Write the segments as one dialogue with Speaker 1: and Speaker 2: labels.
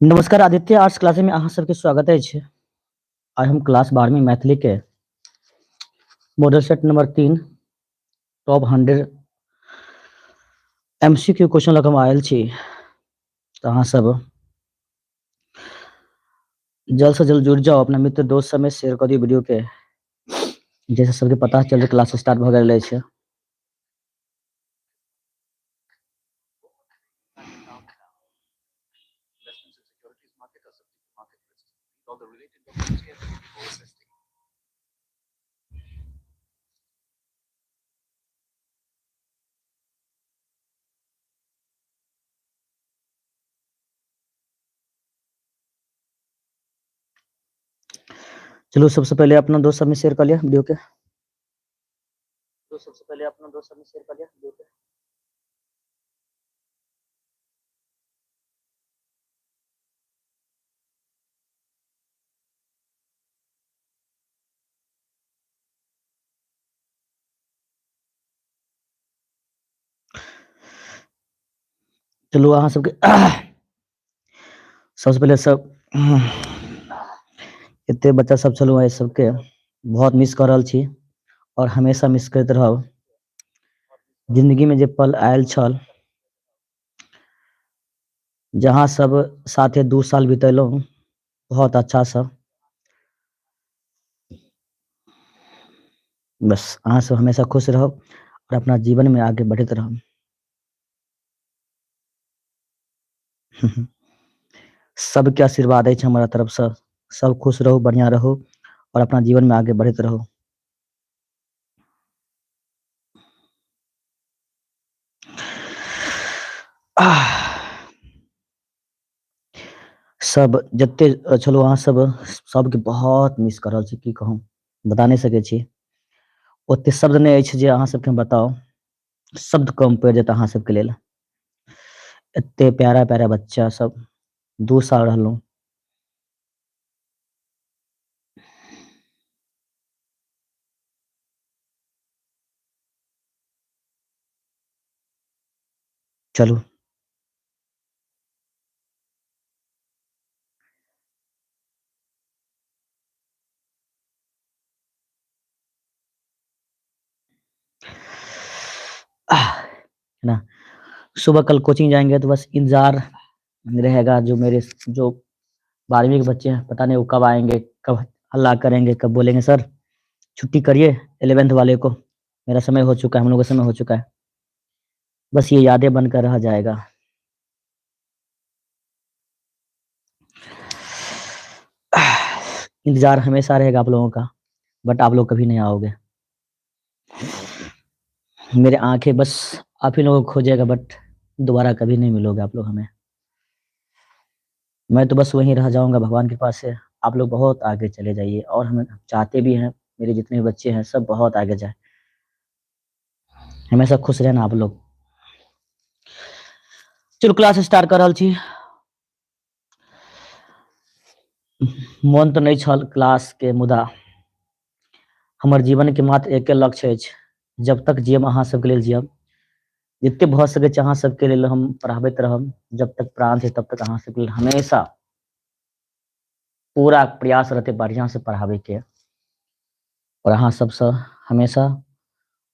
Speaker 1: नमस्कार Aditya, arts class में अहाँ सबके स्वागत अछि। आइ हम क्लास 12वीं मैथिली के model set number 3 top 100 MCQ question लऽ कऽ हम आयल छी। तऽ अहाँ सब जल्द से जल्द जुड़ जाओ, अपना मित्र दोस्त सब में शेयर कर दियो वीडियो के, जैसे सबके पता चल क्लास स्टार्ट भ गेल अछि। चलो सबसे पहले अपना दोस्त सब में शेयर कर लिया वीडियो के। चलो अहाँ सबके सबसे पहले सब एते बच्चा सब छलू है, सबके बहुत मिस कर रहल छी और हमेशा मिस करते रहब। जिंदगी में जे पल आयल छल, जहाँ सब साथे 2 साल बितेलहुँ बहुत अच्छा सा। बस अहाँ सब हमेशा खुश रहो और अपना जीवन में आगे बढ़ते रहो। सबके आशीर्वाद है हमारा तरफ से। सब खुश रहो, बढ़िया रहो और अपना जीवन में आगे बढ़ते रहो। सब जते छलो अहाँ सब सबके बहुत मिस कर रहल छी, की कहूँ बता नहीं सके छी। ओते शब्द नहीं अछि जे अहाँ सबके हम बताओ, शब्द कम पड़ जात अहाँ सबके लेल। एते प्यारा प्यारा बच्चा सब 2 साल रहलहुँ। चलो है ना, सुबह कल कोचिंग जाएंगे तो बस इंतजार रहेगा। जो मेरे जो 12वीं के बच्चे हैं, पता नहीं वो कब आएंगे, कब हल्ला करेंगे, कब बोलेंगे सर छुट्टी करिए 11th वाले को, मेरा समय हो चुका है, हम लोग का समय हो चुका है। बस ये यादें बनकर रह जाएगा। इंतजार हमेशा रहेगा आप लोगों का, बट आप लोग कभी नहीं आओगे। मेरे आंखें बस आप ही लोगों को खोजेगा, बट दोबारा कभी नहीं मिलोगे आप लोग हमें। मैं तो बस वहीं रह जाऊंगा भगवान के पास से। आप लोग बहुत आगे चले जाइए और हम चाहते भी हैं मेरे जितने बच्चे हैं सब बहुत आगे जाए। हमेशा खुश रहना आप लोग। चलो क्लास स्टार्ट कर रहल छी। मन तो नहीं छल क्लास के, मुदा हमर जीवन के मात्र एक लक्ष्य अछि, जब तक जियब अहाँ सबके लेल जियब। जिते भऽ सकै छै अहाँ सबके लेल हम पढ़ाबैत रहब, जब तक प्राण छै तब तक अहाँ सबके लेल हमेशा पूरा प्रयास रहते बढ़िया से पढ़ाबे के और अहाँ सबसे हमेशा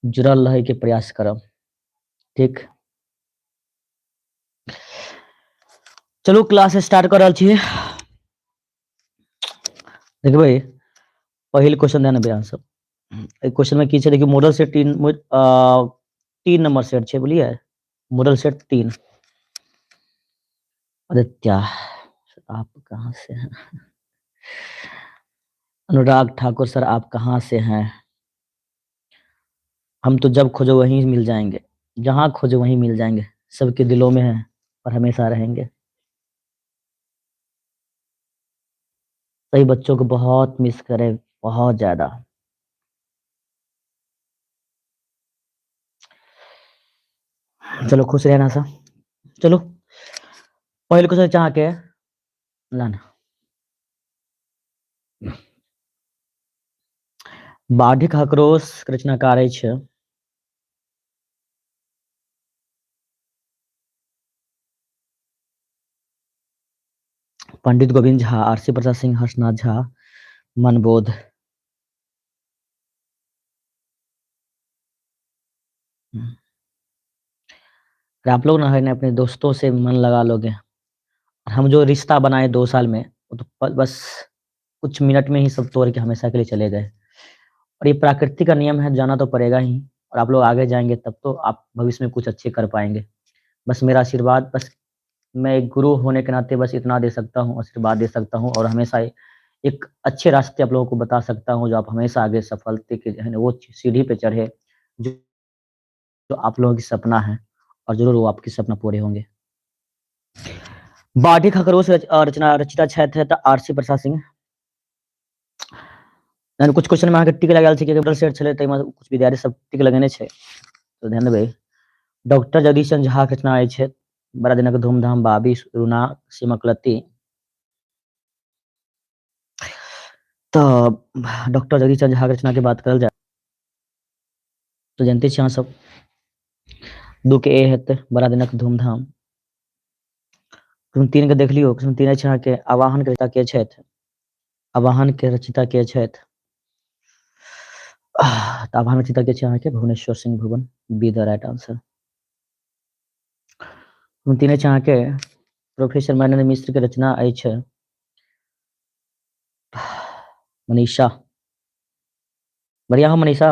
Speaker 1: जुड़ल रहे के प्रयास करब। ठीक, चलो क्लास स्टार्ट कर रहल छी। देखबै पहिल क्वेश्चन ध्यान देबै अहाँ सब। क्वेश्चन में की छै देखिए, मॉडल सेट 3 नंबर सेट छै, बुझलिए मॉडल सेट 3। आदित्य आप कहाँ से हैं? अनुराग ठाकुर सर आप कहाँ से हैं? हम तो जब खोजो वहीं मिल जाएंगे, जहां खोजो वहीं मिल जाएंगे, सबके दिलों में हैं और हमेशा रहेंगे। सही बच्चों को बहुत मिस करें, बहुत ज्यादा। चलो खुश रहना सा। चलो पहले क्वेश्चन चाह के लाना। बाढ़िक आक्रोश रचनाकार अछि। पंडित गोविंद झा, आरसी प्रसाद सिंह, हर्षनाथ झा, मनबोध। अगर आप लोग ना है ना अपने दोस्तों से मन लगा लोगे, हम जो रिश्ता बनाए 2 साल में, वो तो बस कुछ मिनट में ही सब तोड़ के हमेशा के लिए चले गए। और ये प्रकृति का नियम है, जाना तो पड़ेगा ही, और आप लोग आगे जाएँगे तब तो आप भविष्य में कुछ अच्छे कर पाएँगे। बस मेरा आशीर्वाद, बस मैं एक गुरु होने के नाते बस इतना दे सकता हूँ, आशीर्वाद दे सकता हूँ, और हमेशा एक अच्छे रास्ते आप लोगों को बता सकता हूँ, जो आप हमेशा आगे सफलता के जो है ना वो सीढ़ी पे चढ़े, जो जो आप लोगों की सपना है, और ज़रूर वो आपके सपना पूरे होंगे। बाढ़ी खरगोश रचना रचिता छथि तऽ आरसी प्रसाद सिंह। तहन कुछ क्वेश्चन में अहाँके टिक लगाएल छै कि कैपिटल सेट छलै, ताहिमे कुछ विद्यार्थी सब टिक लगेने छै, तो ध्यान देबै। डॉक्टर जगदीश चंद्र झा के रचना अछि बड़ा दिनक धूमधाम बाबी रूना सिमकलती। तो डॉक्टर जगदीश चंद्र झा के रचना के बात करल जाय तो जानते छी अहाँ सब, दू के ए हेतै बड़ा दिनक धूमधाम। क्वेश्चन 3 के देख लियौ, क्वेश्चन 3 अछि अहाँके आवाहन के रचयिता के छथि? आवाहन के रचयिता के छथि? तऽ आवाहन रचयिता के छै अहाँके Bhubaneshwar Singh Bhuvan, B the right answer. Question 3 अछि अहाँके प्रोफेसर महेंद्र मिश्र के रचना अछि मनीषा। बढ़िया हो मनीषा।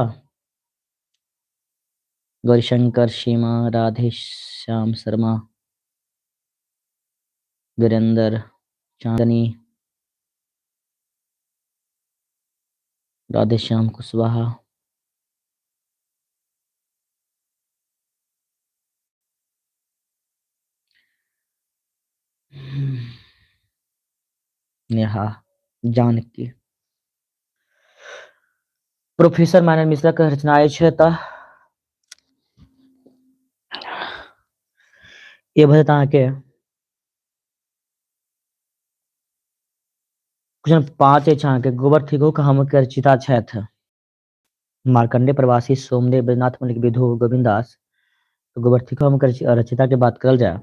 Speaker 1: गौरीशंकर, सीमा, राधे श्याम शर्मा, वीरेंद्र, चांदनी, राधे श्याम कुशवाहा, नेहा, जानकी। प्रोफेसर महेंद्र मिश्र के रचना अछि तऽ ये भऽ जेतै अहाँके क्वेश्चन 5 अछि अहाँके गोबर थिगो के हम के रचयिता छथि? मार्कंडेय, प्रवासी, सोमदेव, बैजनाथ मलिक, विधु, गोविंद दास। तो गोबर थिगो हम के रचयिता के बात करल जाय,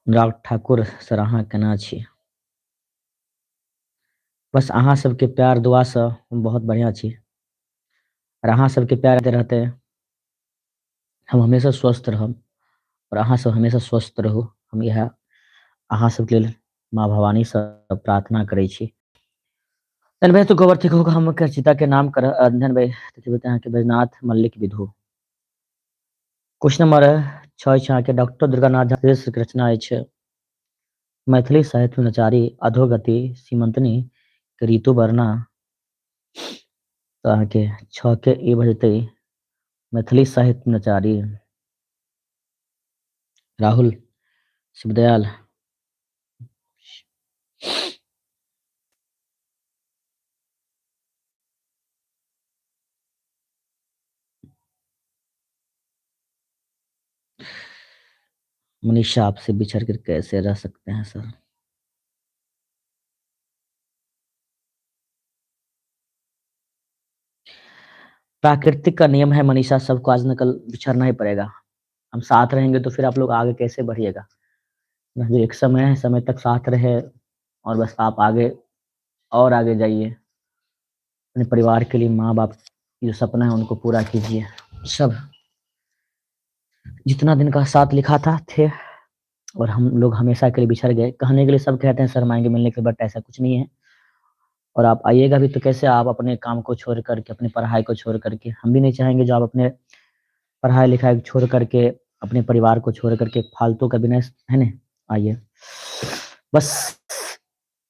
Speaker 1: अनुराग ठाकुर सर अहाँ केना छी? बस अहाँ सबके प्यार दुआ से हम बहुत बढ़िया छी, और अहाँ सबके प्यार देते रहते हम हमेशा स्वस्थ रहब, और अहाँ सब हमेशा स्वस्थ रहू, हम इएह अहाँ सबके लेल माँ भवानी से प्रार्थना करै छी। तहन भाई तो गोबर थिगो के हम के रचयिता के नाम कर अध्ययन भाई अहाँ के बैजनाथ मल्लिक विधु। क्वेश्चन नंबर 6 अछि अहाँके डॉक्टर दुर्गानाथ झा के रचना अछि मैथिली साहित्य में नचारी, अधोगति, सीमंतनी, ऋतुवर्णा। तो अहाँके 6 के ई भऽ जेतै मैथिली साहित्य में नचारी, राहुल, शिवदयाल। मनीषा, आपसे बिछड़ कर कैसे रह सकते हैं सर? प्राकृतिक का नियम है मनीषा, सबको आज न कल बिछड़ना ही पड़ेगा। हम साथ रहेंगे तो फिर आप लोग आगे कैसे बढ़िएगा? जो एक समय है, समय तक साथ रहे, और बस आप आगे और आगे जाइए, अपने परिवार के लिए, माँ बाप की जो सपना है उनको पूरा कीजिए। सब जितना दिन का साथ लिखा था थे, और हम लोग हमेशा के लिए बिछड़ गए। कहने के लिए सब कहते हैं सर हम आएंगे मिलने के लिए, बट ऐसा कुछ नहीं है। और आप आइएगा भी तो कैसे, आप अपने काम को छोड़ करके, अपनी पढ़ाई को छोड़ करके, हम भी नहीं चाहेंगे जो आप अपने पढ़ाई लिखाई को छोड़ करके, अपने परिवार को छोड़ करके फालतू का बिना, है ना, आइए। बस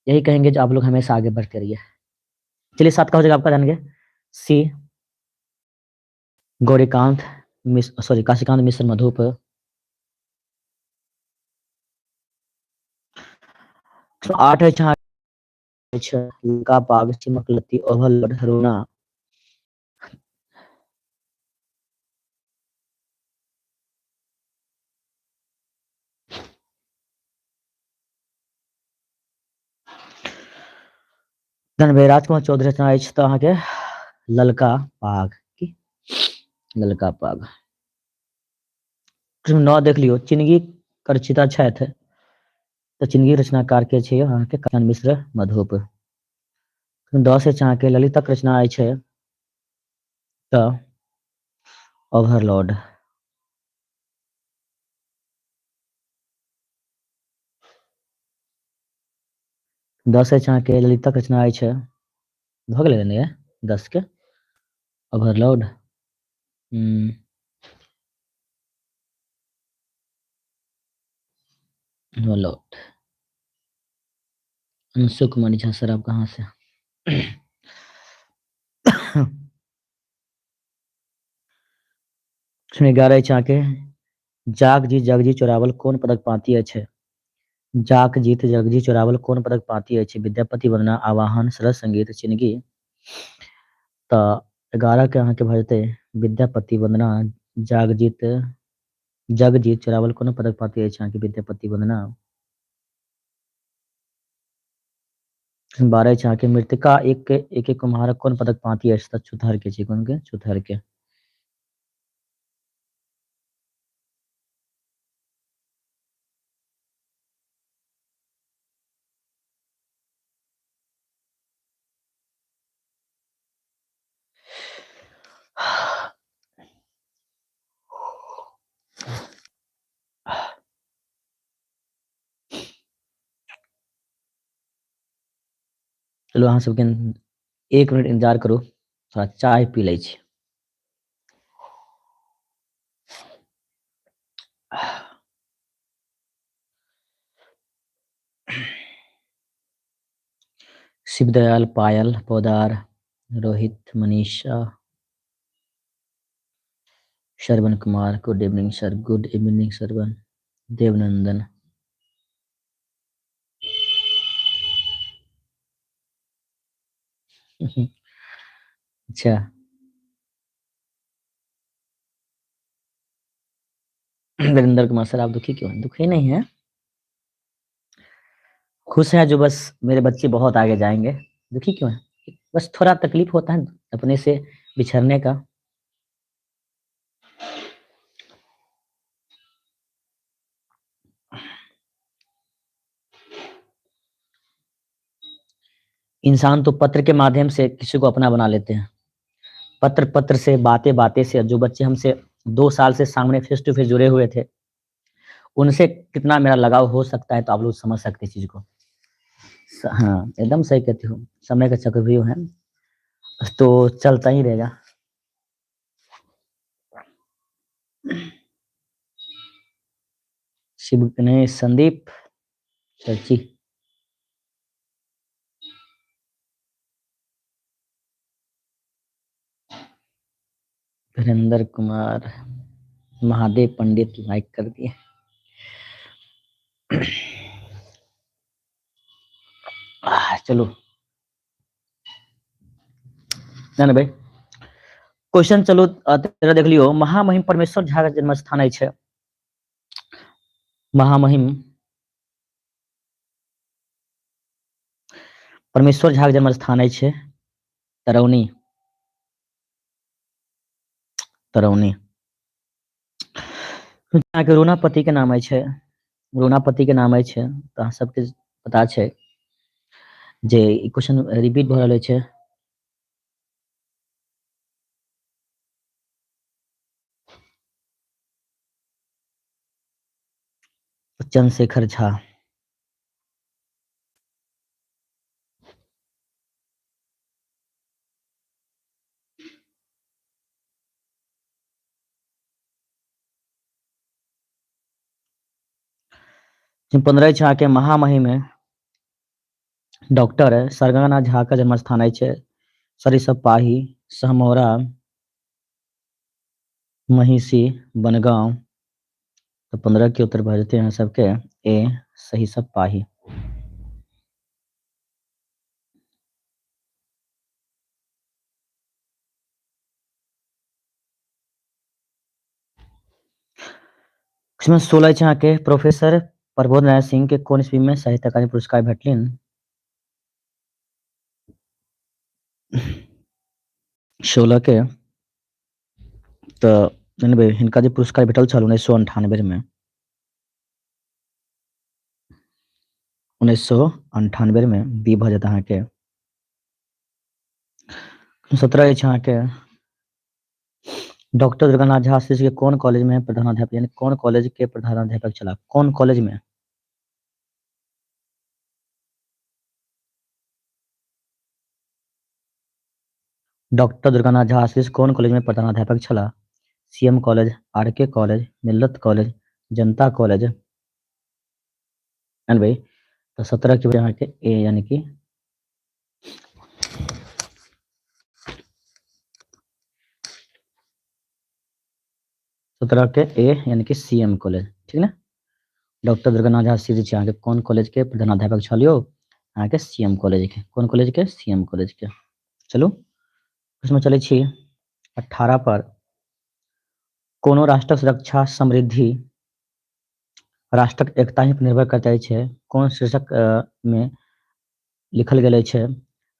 Speaker 1: यही कहेंगे जो आप लोग हमेशा आगे बढ़ते रहिए। चलिए 7 का हो जाएगा आपका, जानेंगे सी गौरीकांत सॉरी काशीकांत मिश्र मधुप। 8 है जहाँ लंका पाग चिमकलती ओहल ढरूना। धनबे राजकुमार चौधरी रचना अछि तऽ अहाँके ललका पाग की ललका पाग। 9 देख लियो, चिनगी करचिता छथि तऽ चिन्हगी रचनाकार के छै अहाँके कल्याण मिश्र मधुप। द से अहाँके ललितक रचना अछि तऽ ओवरलोड। दस अछि अहाँके ललितक रचना अछि, भऽ गेलै ने 10 के overload. Overload. Anshu Kumar Jha sir आप कहाँ से? इसमें 11 अछि अहाँके जाग जी जगजी चोरावल कोन पदक पाती अछि? जाक जीत जगजी चोरावल कोन पदक पाती अछि? विद्यापति वंदना, आवाहन, सरस संगीत, चिन्हगी। तऽ 11 के अहाँके भऽ जेतै विद्यापति वंदना, जागजीत जगजीत चोरावल कोन पदक पाती अछि अहाँके विद्यापति वंदना। 12 अछि अहाँके मृतिका एक एक कुम्हारक कोन पदक पाती अछि? तऽ चुथहर के छै, कोन के? चुथहर के। चलो अहाँ सबके 1 मिनट इंतजार करू, थोड़ा चाय पी लै छी। Shivdayal, Payal, Poddar, Rohit, Manisha, Shravan Kumar, good evening sir, good evening Shravan, Devnandan. अच्छा, वीरेंद्र कुमार सर आप दुखी क्यों हैं? दुखी नहीं है, खुश है जो बस मेरे बच्चे बहुत आगे जाएंगे। दुखी क्यों है? बस थोड़ा तकलीफ होता है अपने से बिछड़ने का। इंसान तो पत्र के माध्यम से किसी को अपना बना लेते हैं। पत्र पत्र से, बातें बातें से, जो बच्चे हमसे 2 साल से सामने फेस टू फेस जुड़े हुए थे, उनसे कितना मेरा लगाव हो सकता है तो आप लोग समझ सकते हैं चीज को। हाँ, एकदम सही कहती हो, समय का चक्रव्यूह है तो चलता ही रहेगा। शिव ने संदीप चर्ची, वीरेंद्र कुमार, महादेव पंडित लाइक कर दिए। चलो ना भाई, क्वेश्चन चलो तेरा देख लियो। महामहिम परमेश्वर झा का जन्म स्थान है। महामहिम परमेश्वर झा के जन्म स्थान है तरौनी। तरौनी। यहाँ के रोनापति के नाम है, रोनापति के नाम है तो सबके पता है जे क्वेश्चन रिपीट भ रहल है। चंद्रशेखर झा। जिन 15 झा के महामहिम है डॉक्टर सरगनानाथ झा का जन्म स्थान है सरिसप पाही, सहमौरा, महिषी, बनगांव। तो 15 के उत्तर भर देते हैं सबके ए सही सब पाही। इसमें 16 यहाँ के प्रोफेसर प्रबोध नारायण सिंह के कोन ईस्वी में साहित्य अकादमी पुरस्कार भेटलिन? 16 के तो हिनका जे पुरस्कार भेटल छल 1998 में। 1998 में बी भ जाता अहाँ के 17 अछि अहाँ के डॉक्टर दुर्गानाथ झा के कौन कॉलेज में प्रधानाध्यापक यानी कौन कॉलेज के प्रधानाध्यापक चला कौन कॉलेज में डॉक्टर दुर्गानाथ झा कौन कॉलेज में प्रधानाध्यापक छला CM college R K college Millat college Janata college and भाई तो 17 की वजह के ए यानी कि 17 के ए यानी कि सीएम कॉलेज ठीक ना डॉक्टर दुर्गानाथ झा अहाँ के कौन कॉलेज के प्रधानाध्यापक छलियो अहाँ के सीएम कॉलेज के कौन कॉलेज के सीएम कॉलेज के चलू उसमें चले छी 18 पर कोनो राष्ट्रक सुरक्षा समृद्धि राष्ट्रक एकता ही पर निर्भर करते छै कौन शीर्षक में लिखल गेल छै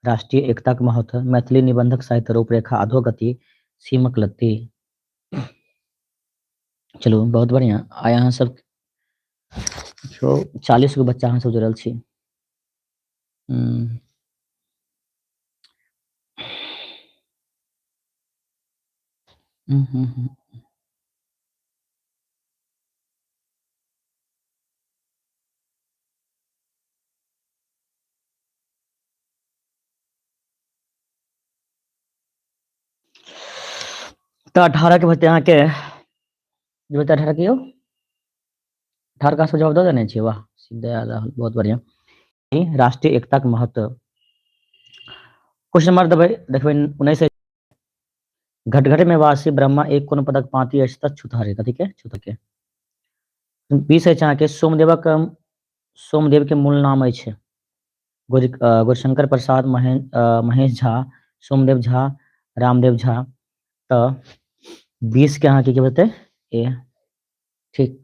Speaker 1: राष्ट्रीय एकता के महत्व मैथिली निबंधक साहित्य रूपरेखा अधोगति सीमक लत्ती चलू बहुत बढ़िया आय अहाँ सब 40 गो बच्चा अहाँ सब जुड़ल छी तो 18 के बच्चे अहाँ के जो बच्चा 18 के 18 का जवाब दे देने छियै वाह सीधे आयल रहल बहुत बढ़िया राष्ट्रीय एकता के महत्व क्वेश्चन नंबर देबै देखबै 19 घटघट में वासी ब्रह्मा एक कोन पदक पाती अछि त छुतहरे कथी के छुतहर के 20 अछि अहाँ के सोमदेव के मूल नाम अछि गौरीशंकर प्रसाद महेश झा सोमदेव झा रामदेव झा तो 20 के अहाँ के बते ए ठीक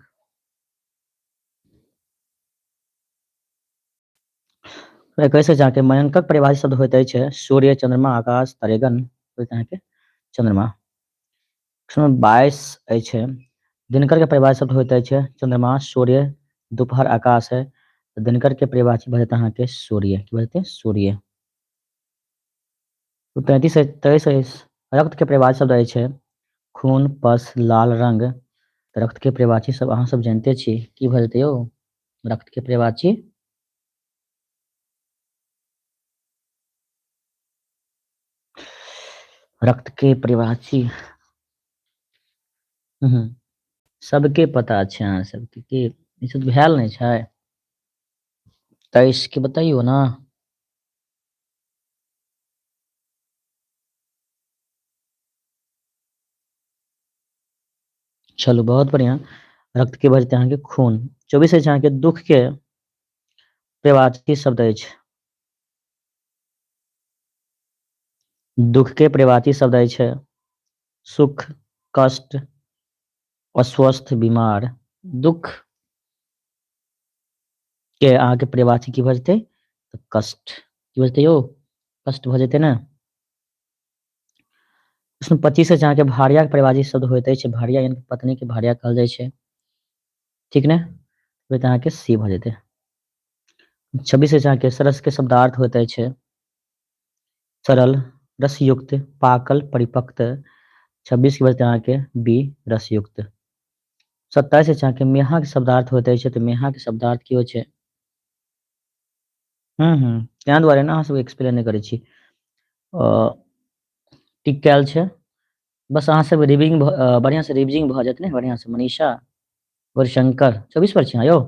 Speaker 1: कैसे जाके मयंकक परिभाषित शब्द होते छै सूर्य चंद्रमा आकाश तरेगन अहाँ के चंद्रमा 22 अछि दिनकर के परिभाषित शब्द होते छै चंद्रमा सूर्य दोपहर आकाश है दिनकर के परिभाषित भजता अहाँ के सूर्य की भजते सूर्य तो 23 रक्त के परिभाषित शब्द अछि खून पस लाल रंग रक्त के परिभाषित सब अहाँ सब जानते छी की भजते हो रक्त के परिभाषित रक्त के परिभाषित सबके पता छै अहाँ सबके कि ई सब भेल नहीं छै 23 के बताइयो ना चलो बहुत बढ़िया रक्त के बजते अहाँ के खून 24 अछि अहाँ के दुख के परिभाषित शब्द अछि दुख के परिभाषित शब्द अछि सुख कष्ट अस्वस्थ बीमार दुख के अहाँ के परिभाषित की बजते तो कष्ट की बजते यो कष्ट भ जेते ना उसमें 25 से अहाँ के भार्या के परिभाषित शब्द होते छै भार्या यानी पत्नी के भार्या कहल जाय छै ठीक ने तो अहाँ के सी भ जेते 26 से अहाँ के सरस के शब्दार्थ होते छै सरल रसयुक्त पाकल परिपक्व 26 के बजते अहाँ के बी रसयुक्त 27 से अहाँ के मेहा के शब्दार्थ होते छै तो मेहा के शब्दार्थ की होय छै ताहि दुआरे ना अहाँ सब एक्सप्लेन नहीं करै छी टिक कैल छै बस अहाँ सब रिविजन बढ़िया से रिविजन भ जायत ने बढ़िया से मनीषा गौरीशंकर 24 पर छी यौ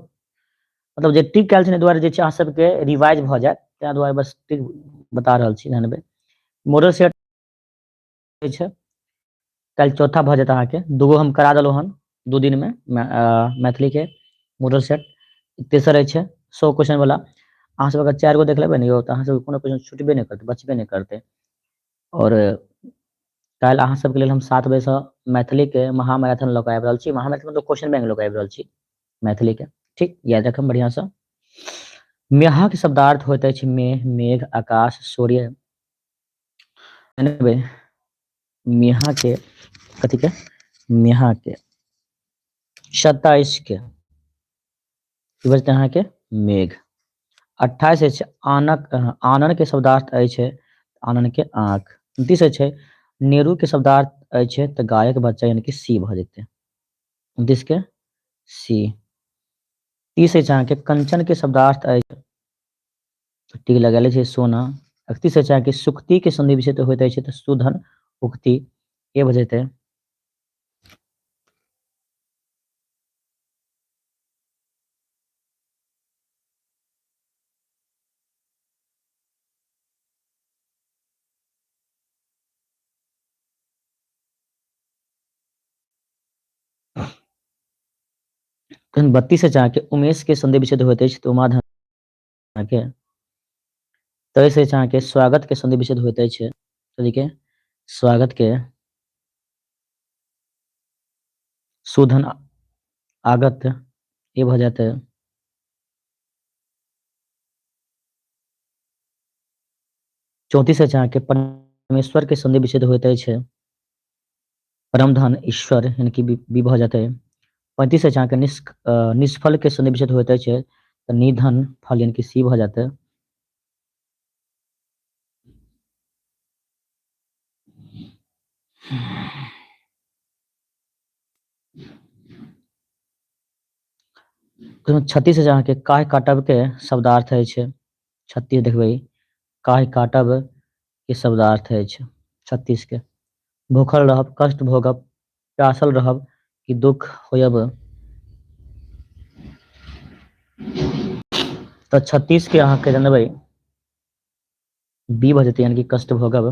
Speaker 1: मतलब जे टिक कैल छै ने दुआरे जे छै अहाँ सबके रिवाइज भ जायत ताहि दुआरे बस टिक बता रहल छी ध्यान देबै मॉडल सेट छै कल चौथा भ जायत अहाँ के दूगो हम करा देलहुँ हन 2 दिन में मैथिली के मॉडल सेट तेसर छै 100 क्वेश्चन वाला अहाँ सब अगर 4 गो देख लेबै ने यौ तो अहाँ सब कोनो क्वेश्चन छूटबे नहीं करते बचबे नहीं करते और कल अहाँ सबके लेल हम 7 बजे से मैथिली के महामैराथन लऽ के आबि रहल छी महामैराथन मतलब क्वेश्चन बैंक लऽ के आबि रहल छी मैथिली के ठीक याद रखब बढ़िया से मेहा के शब्दार्थ होइत अछि मेघ मेघ आकाश सूर्य मेहा के कथी के मेहा के 27 के की बजते अहाँ के मेघ 28 अछि आनक आनन के शब्दार्थ अछि आनन के आँख। 29 अछि नेहरू के शब्दार्थ अछि तऽ गायक बच्चा यानी कि सी भऽ जेतै। 29 के सी। 30 अछि अहाँके कंचन के शब्दार्थ अछि टी लगेले छै सोना। 31 अछि अहाँके सुक्ति के संधि विशेष होइत अछि तऽ सुधन उक्ति ए भऽ जेतै। तहन 32 अछि अहाँके उमेश के संधि विशेष होइत अछि तऽ उमाधन अहाँके। 23 अछि अहाँके स्वागत के संधि विशेष होइत अछि कथी के स्वागत के सुधन आगत ए भऽ जेतै। 34 अछि अहाँके परमेश्वर के संधि विशेष होइत अछि परमधन ईश्वर यानी कि बी भऽ जेतै। 35 अछि अहाँके निष्फल के संधि विशेष होइत अछि तऽ निधन फल यानी कि सी भऽ जेतै। तहन 36 अछि अहाँके काहे काटब के शब्दार्थ अछि 36 देखबै काहे काटब के शब्दार्थ अछि 36 के भूखल रहब कष्ट भोगब प्यासल रहब कि दुख होयब। तऽ 36 के अहाँके जानबै बी भऽ जेतै यानी कि कष्ट भोगब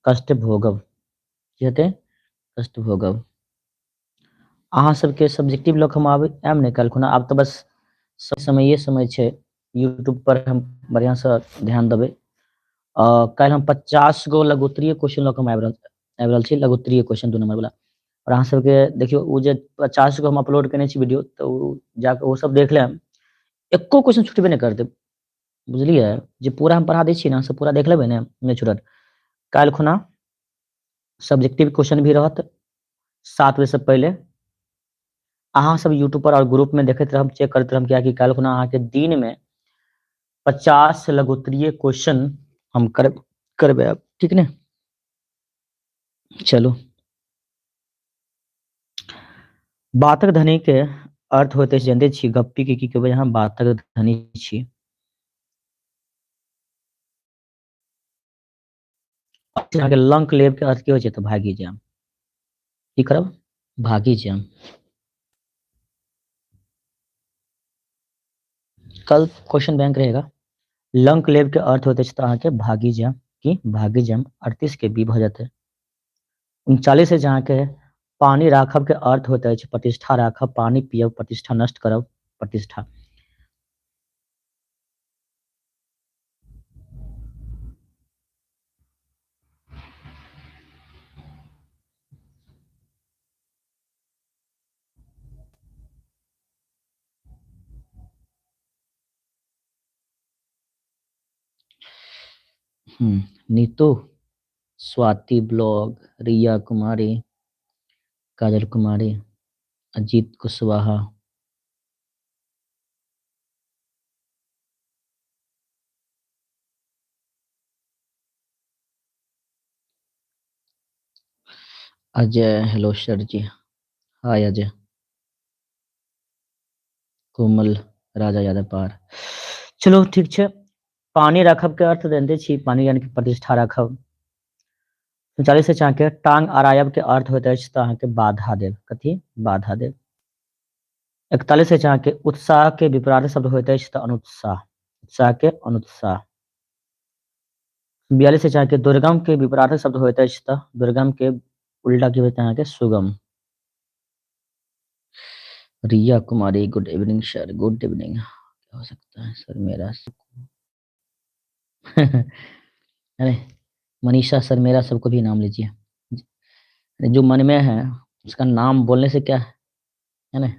Speaker 1: कष्ट भोगब की हेतै कष्ट भोगब। अहाँ सबके सब्जेक्टिव लऽ कऽ हम आयब ने काल्हि खुना आब तऽ बस समय छै यूट्यूब पर हम बढ़िआँसँ ध्यान देबै। काल्हि हम 50 गो लघुत्तरीय क्वेश्चन लऽ कऽ आबि रहल छी लघुत्तरीय क्वेश्चन 2 नंबर वाला और अहाँ सबके देखियौ ओ जे 50 गो हम अपलोड केने छी वीडियो तऽ ओ जाकऽ ओ सब देख लेब एको क्वेश्चन छुटबे नहि करतै बुझलियै जे पूरा हम पढ़ा दै छियै ने से पूरा देख लेबै ने नहि छुटत। काल्हि खुना सब्जेक्टिव क्वेश्चन भी रहत 7 बजे से पहिले अहाँ सब यूट्यूब पर और ग्रुप में देखैत रहब चेक करैत रहब कियाकि काल्हि खुना अहाँके दिन में 50 लघुत्तरीय क्वेश्चन हम करबायब ठीक ने। चलू बातक ध्वनि के अर्थ होइत अछि जानते छी गप्पी के की कहबै अहाँ बातक ध्वनि छी। अहाँके लंक लेब के अर्थ की होइ छै तऽ भागी जायब की करब भागी जायब। कल क्वेश्चन बैंक रहेगा लंक लेब के अर्थ होते तो अहाँके भागी जायब की भागी जायब 38 के बी भऽ जेतै। 39 है जहाँ के पानी राखब के अर्थ होइत अछि प्रतिष्ठा राखब पानी पियब प्रतिष्ठा नष्ट करब प्रतिष्ठा। Neetu Swati blog Riya Kumari Kajal Kumari Ajit Kushwaha Ajay hello sir जी हाय अजय कोमल राजा यादव पार चलो ठीक छै। पानी राखब के अर्थ जानते छी पानी यानी कि प्रतिष्ठा राखब। 39 से अहाँके टांग अरायब के अर्थ होइत अछि तऽ अहाँके बाधा देब कथी बाधा देब। 41 से अहाँके उत्साह के विपरीत शब्द होइत अछि तऽ अनुत्साह उत्साह के अनुत्साह। 42 से अहाँके दुर्गम के विपरीत शब्द होइत अछि तऽ दुर्गम के उल्टा की होता है अहाँके सुगम। Riya Kumari good evening sir good evening क्या हो सकता है सर मेरा अरे मनीषा सर मेरा सबको भी नाम लीजिए जो मन में है उसका नाम बोलने से क्या है ना।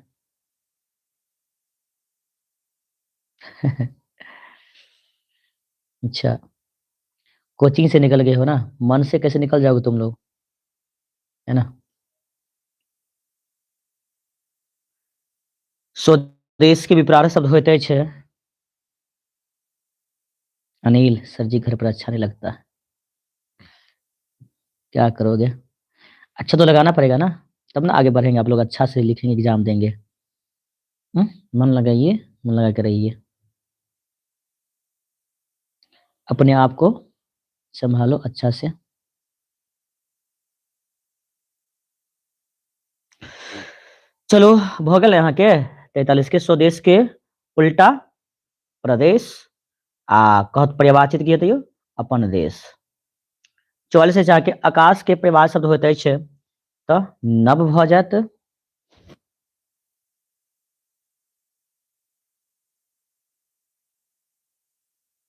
Speaker 1: अच्छा कोचिंग से निकल गए हो ना मन से कैसे निकल जाओगे तुम लोग है ना। स्वदेश के विपरीत शब्द होते छै अनिल सर जी घर पर अच्छा नहीं लगता। क्या करोगे? अच्छा तो लगाना पड़ेगा ना, तब ना आगे बढ़ेंगे, आप लोग अच्छा से लिखेंगे, एग्जाम देंगे। मन लगाइए, मन लगा के रहिए, अपने आप को संभालो अच्छा से। चलो, भौगल यहाँ के 43 के स्वदेश के उल्टा प्रदेश कहत पर्यावाचित किए तैयो अपन देश। 44 से जाके आकाश के परिवार शब्द होते छे तो नभ भ जात।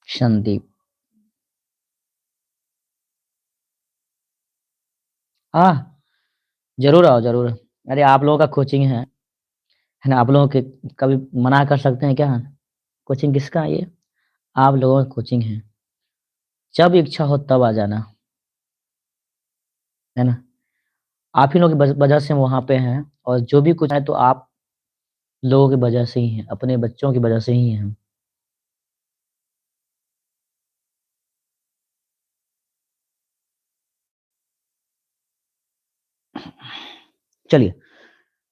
Speaker 1: संदीप। जरूर आओ जरूर। अरे आप लोगों का कोचिंग है ना, आप लोगों के कभी मना कर सकते हैं क्या? कोचिंग किसका है ये? आप लोगों का कोचिंग है, जब इच्छा हो तब आ जाना, है ना। आप ही लोगों की वजह से वहां पे हैं, और जो भी कुछ है तो आप लोगों की वजह से ही है, अपने बच्चों की वजह से ही है। चलिए,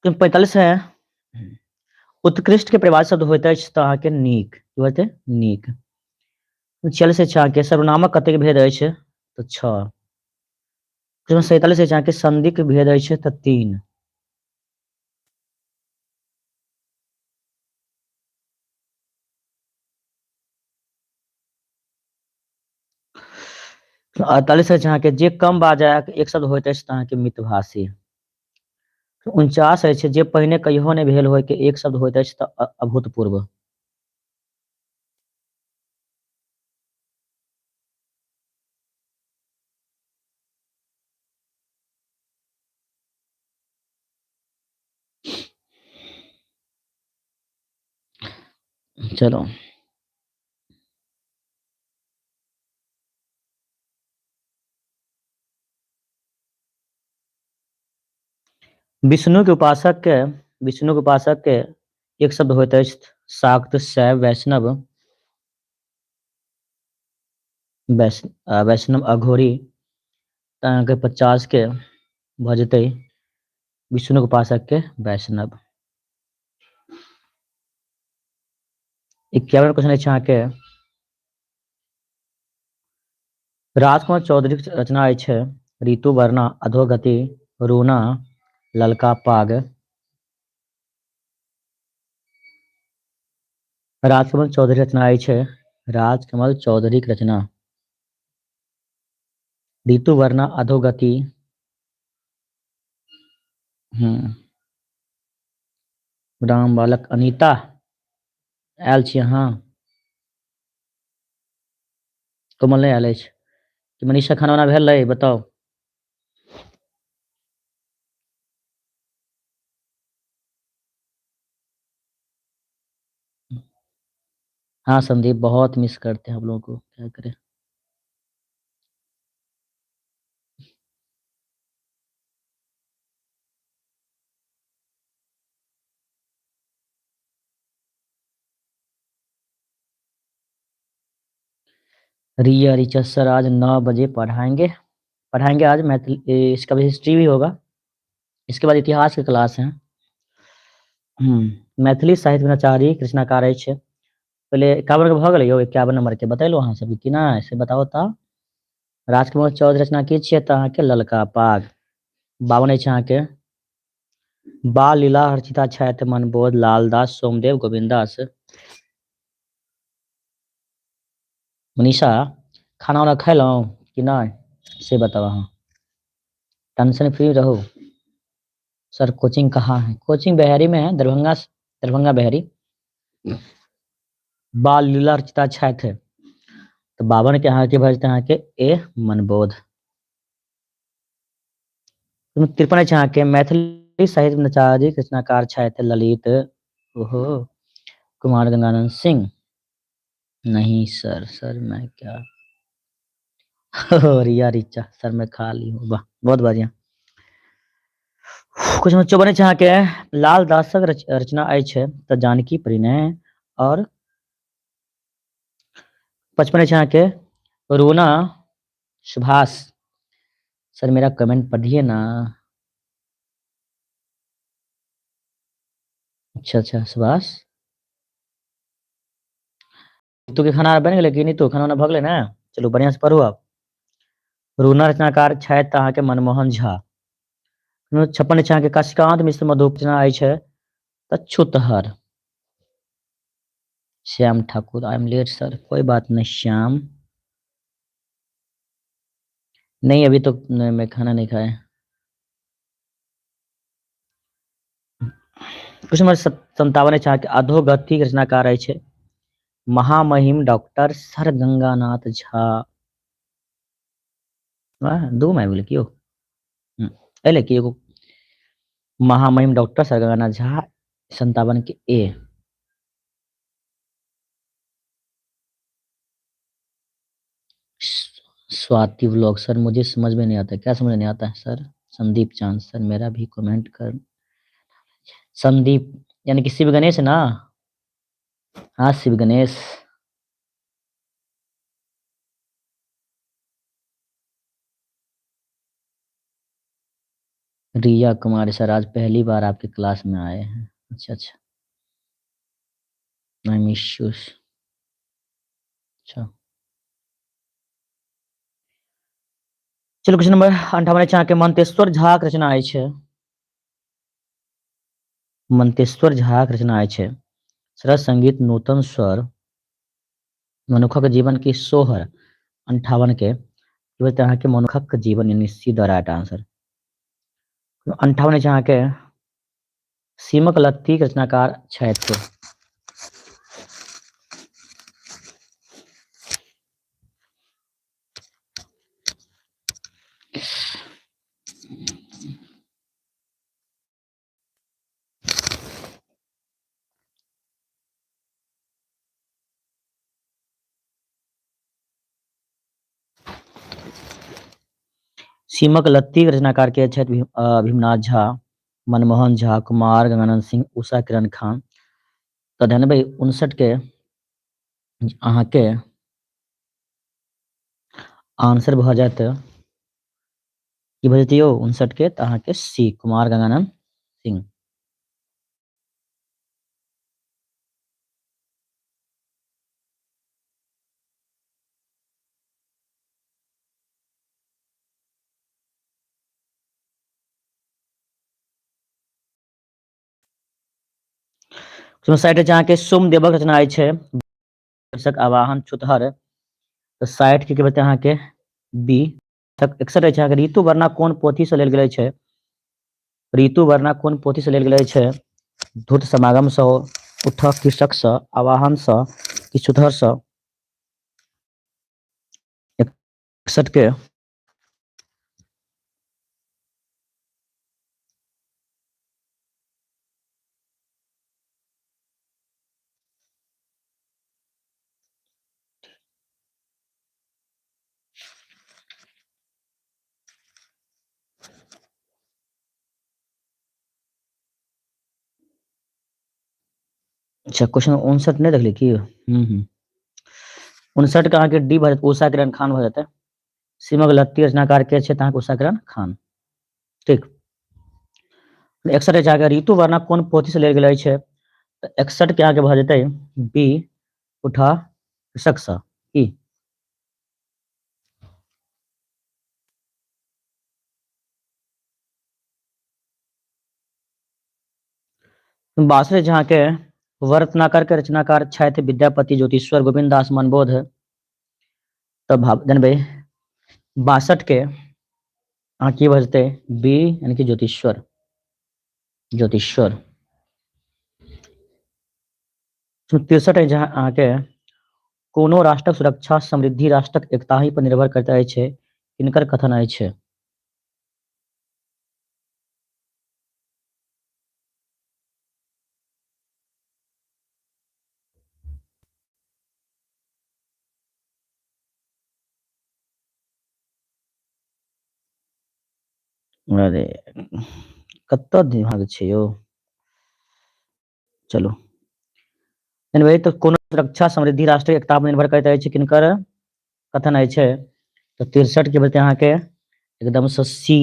Speaker 1: तो 45 है। उत्कृष्ट के परिवार शब्द होते हैं तो अहाँ के नीक की होते नीक। 46 से छः के सर्वनामक कतेक भेद अछि तो 6। 47 से छः के संधि के भेद अछि तो 3। 48 से छः के जे कम बाजाक एक शब्द होइत अछि तो अहाँ के मितभाषी। 49 अछि जे पहिने कहियो नहि भेल होय के एक शब्द होइत अछि तो अभूतपूर्व। चलो, विष्णु के उपासक के एक शब्द होइत अछि शाक्त शैव वैष्णव। वैष्णव अघोरी तो अहाँ के 50 के भजते विष्णु के उपासक के वैष्णव। 51 क्वेश्चन अछि अहाँ के राजकुमार चौधरी के रचना अछि ऋतु वर्णा अधोगति रूना ललका पाग। राजकमल चौधरी रचना अछि राजकमल चौधरी की रचना ऋतु वर्णा अधोगति। राम बालक अनीता आयल छी अहाँ? कोमल नहीं आयल अछि कि मनीषा खाना वाना भेल रहे बताओ? हाँ संदीप, बहुत मिस करते हैं हम लोगों को, क्या करें। रिया रिचा सर आज 9 बजे पढ़ाएंगे। पढ़ाएंगे आज मैथिली, इसका भी हिस्ट्री भी होगा, इसके बाद इतिहास की क्लास है। मैथिली साहित्य में आचार्य कृष्णाकार अछि। पहले 51 के भऽ गेलै यौ, 51 नंबर के बतेलहुँ अहाँ सब कि नहि से बताओ तऽ। राजकुमार चौधरी रचना की छियै तऽ अहाँके ललका पाग। 52 अछि अहाँके बाल लीला हर्षिता छथि मनबोध लालदास सोमदेव गोविंदास। मनीषा खाना वाना खैलहुँ कि नहीं से बताओ अहाँ, टेंशन फ्री रहो। सर कोचिंग कहाँ है? कोचिंग बहरी में है, दरभंगा, दरभंगा बहरी। बाल लीला रचिता छथि तो 52 के अहाँ के भजते अहाँ के ए मनबोध। 53 अछि अहाँ के मैथिली साहित्य में आचार्य कृष्णाकार छथि ललित ओहो कुमार गंगानंद सिंह। नहीं सर, सर मैं क्या रिया रिचा सर मैं खा ली हूँ, वाह बहुत बढ़िया। कुछ 54 अछि अहाँ के लाल दासक रचना अछि तऽ जानकी परिणय और 55 यहाँ के रोना सुभाष सर मेरा कमेंट पढ़िए ना। अच्छा सुभाष तू के खाना बन गेलै कि नहीं? तू खाना वाना भग ना? चलो बढ़िया से पढ़ू आप। रूना रचनाकार छथि अहाँके मनमोहन झा। 56 छै अहाँके काशिकांत मिश्र मधुपचना अछि छूतहर। Shyam Thakur I am late sir. कोई बात नहीं श्याम। नहीं अभी तो मैं खाना नहीं खाया। क्वेश्चन नंबर 57 छै अहाँके अधोगति रचनाकार अछि महामहिम डॉक्टर सर गंगानाथ झा। दो मैं बोले क्यों एले कि एगो महामहिम डॉक्टर सर गंगानाथ झा 57 के ए। स्वाति व्लॉग सर मुझे समझ में नहीं आता। क्या समझ नहीं आता है सर? संदीप चांद सर मेरा भी कमेंट कर। संदीप यानी कि शिव गणेश है ना? हाँ शिव गणेश। रिया कुमारी सर आज पहली बार आपके क्लास में आए हैं। अच्छा आई मिस यू। अच्छा चलो क्वेश्चन नंबर 58 अहाँके मंतेश्वर झा के रचना अछि मंतेश्वर झा के रचना अछि सरस संगीत नूतन स्वर मनुखक जीवन की सोहर 58 के अहाँके मनुखक जीवन यानी सीधा राइट आंसर। 58 अहाँके सीमक लत्ती के रचनाकार छथि सीमक लत्ती के रचनाकार के छथि भीमनाथ झा मनमोहन झा कुमार गंगानंद सिंह उषा किरण खान। तो 59 के अहाँके आंसर भऽ जायत की भऽ जेतै यौ 59 के तऽ अहाँके सी कुमार गंगानंद सिंह। साइड अहाँके सोमदेवक रचना अछि दर्शक आवाहन छुतहर। तो 60 के बते अहाँके बी। 61 अछि अहाँके ऋतु वर्णा कोन पोथी से लेल गेल छै? ऋतु वर्णा कोन पोथी से लेल गेल छै? धूत समागम सँ उठक कृषक सँ आवाहन सँ कि छुतहर सँ? 61 के अच्छा क्वेश्चन 59 नहीं देखली की 59 के अहाँके डी भऽ जायत उषा किरण खान भऽ जेतै। सीमक लत्ती रचनाकार के छै तऽ अहाँके उषा किरण खान। ठीक 61 अछि अहाँके ऋतु वर्णा कोन पोथी से लेल गेल छै? तऽ 61 के अहाँके भऽ जेतै बी उठा कृषक सँ की? 62 जहाँ के वर्तनाकर के रचनाकार छथि विद्यापति ज्योतिश्वर गोविंद दास मनबोध। तब जानबै 62 के अहाँ की भऽ जेतै बी यानी कि ज्योतिश्वर। ज्योतिश्वर 63 जहाँ अहाँके कोनो राष्ट्रक सुरक्षा समृद्धि राष्ट्रक एकता ही पर निर्भर करता अछि हिनकर कथन अछि। अरे कतऽ दिमाग छै यौ। चलो भाई तो कोनो सुरक्षा समृद्धि राष्ट्रीय एकता पर निर्भर करते अछि किनकर कथन अछि तो 63 के बते अहाँ के एकदम से सी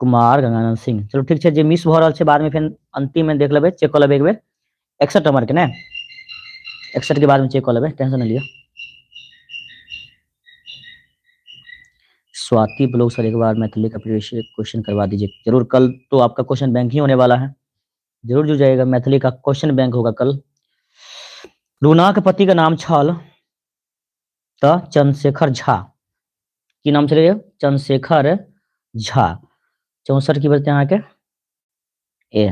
Speaker 1: कुमार गंगानंद सिंह। चलो ठीक है, जे मिस भ रहल छै बाद में फिर अंतिम में देख लेबै, चेक कर लेबै एक बेर 61 नंबर के ने 61 के बाद में चेक कर लेबै, टेंशन न लियो। स्वाति ब्लॉग सर एक बार मैथिली का प्रीवियस क्वेश्चन करवा दीजिए। जरूर, कल तो आपका क्वेश्चन बैंक ही होने वाला है, जरूर जुड़ जाएगा, मैथिली का क्वेश्चन बैंक होगा कल। रूना के पति का नाम छल त चंद्रशेखर झा, की नाम छलै चंद्रशेखर झा। 64 की बचते अहाँ के ए।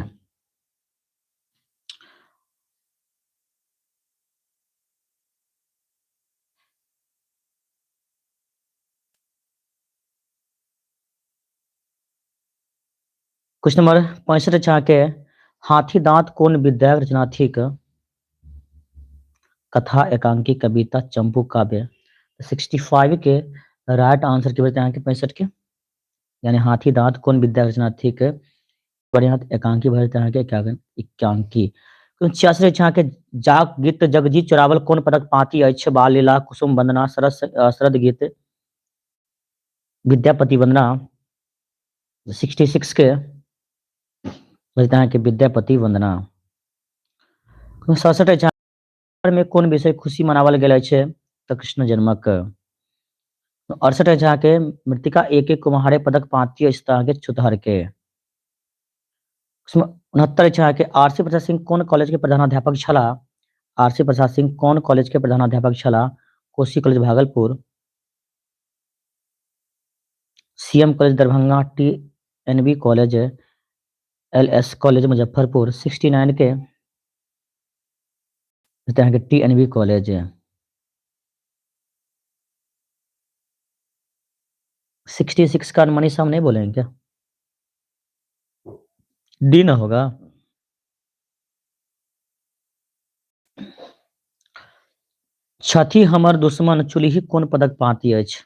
Speaker 1: क्वेश्चन नंबर 65 छा के हाथी दांत कौन विद्या रचना थिक? कथा, एकांकी, कविता, चंपू काव्य। 65 के राइट आंसर की बचते अहाँ के 65 के, यानी हाथी दांत कौन विद्या रचना थिक बढ़िया एकांकी भरते अहाँ के क्या एकांकी। 86 छा के जाग गीत जगजीत चोरावल कौन पदक पाती अछि? बाल लीला, कुसुम वंदना, शरद गीत, विद्यापति वंदना। 66 के बचते हैं कि विद्यापति वंदना। 67 में कौन विषय खुशी मनावल गेल छै? तो कृष्ण जन्मक। 68 जहाँ के मृतिका एक एक कुम्हारे पदक पाती अछि अहाँ के छुतहर के। 69 जहाँ के आरसी प्रसाद सिंह कौन कॉलेज के प्रधानाध्यापक छला? आरसी प्रसाद सिंह कौन कॉलेज के प्रधानाध्यापक छला? Kosi college Bhagalpur, CM college Darbhanga, TNB college, LS college Muzaffarpur. 69 के टीएनबी कॉलेज। 66 का मनीषा हम नहीं बोलेंगे क्या? डी ना होगा। छथी हमर दुश्मन चुलही कौन पदक पाती अछि?